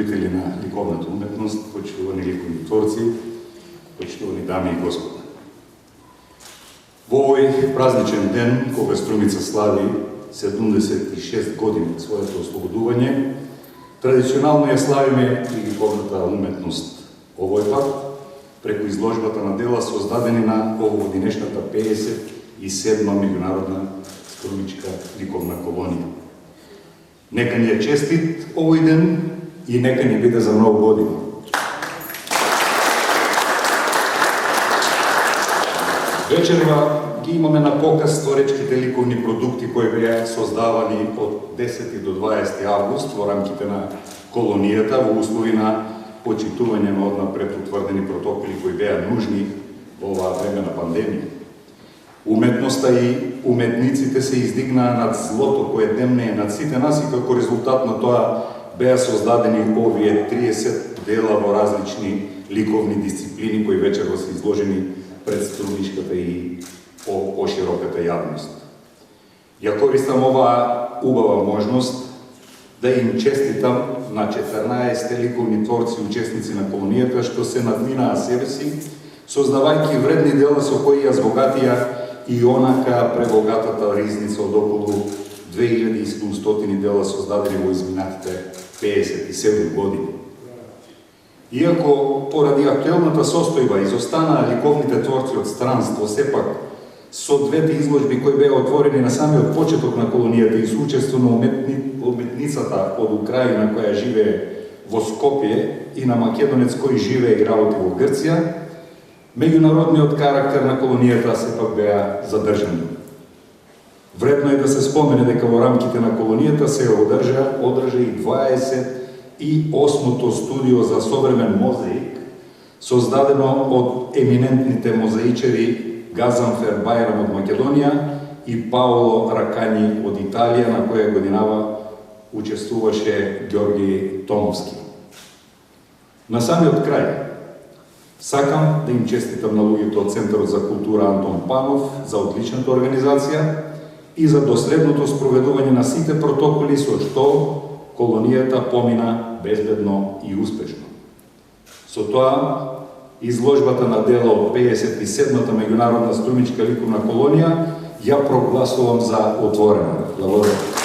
љубители на ликовната уметност, почитувани ликовни творци, почитувани дами и господа. Во овој празничен ден, кога Струмица слави 76 години од своето ослободување, традиционално ја славиме и ликовната уметност. Овој пат, преку изложбата на дела создадени на овогодинешната 57-ма меѓународна струмичка ликовна колонија. Нека ни е честит овој ден и нека ни биде за многу години. Вечерва ги имаме на показ творечките ликовни продукти кои беа создавани од 10 до 20 август во рамките на колонијата во услови на почитување на однапред утврдени протоколи кои беа нужни во оваа време на пандемија. Уметноста и уметниците се издигнаа над злото кое демне над сите нас и како резултат на тоа беа создадени овие 30 дела во различни ликовни дисциплини кои вечерва се изложени пред струмичката и пошироката јавност. Ја користам оваа убава можност да им честитам на 14 ликовни творци учесници на колонијата што се надминаа себе си, создавајќи вредни дела со кои ја збогатија и онака пребогатата ризница од околу 2700 дела создадени во изминатите 57 години. Иако поради актуелната состојба изостанаа ликовните творци од странство, сепак со двете изложби кои беа отворени на самиот почеток на колонијата и со учество на уметницата од Украина која живее во Скопје и на македонец кој живее и работи во Грција, меѓународниот карактер на колонијата сепак беа задржани. Вредно е да се спомене дека во рамките на колонијата се одржа и 28-то студио за современ мозаик, создадено од еминентните мозаичери Газанфер Бајрам од Македонија и Паоло Ракањи од Италија, на која годинава учествуваше Ѓорги Томовски. На самиот крај, сакам да им честитам на луѓето од Центарот за култура Антон Панов за одличната организација и за доследното спроведување на сите протоколи со што колонијата помина безбедно и успешно. Со тоа, изложбата на дела од 57-та меѓународна струмичка ликовна колонија ја прогласувам за отворена. Благодарам.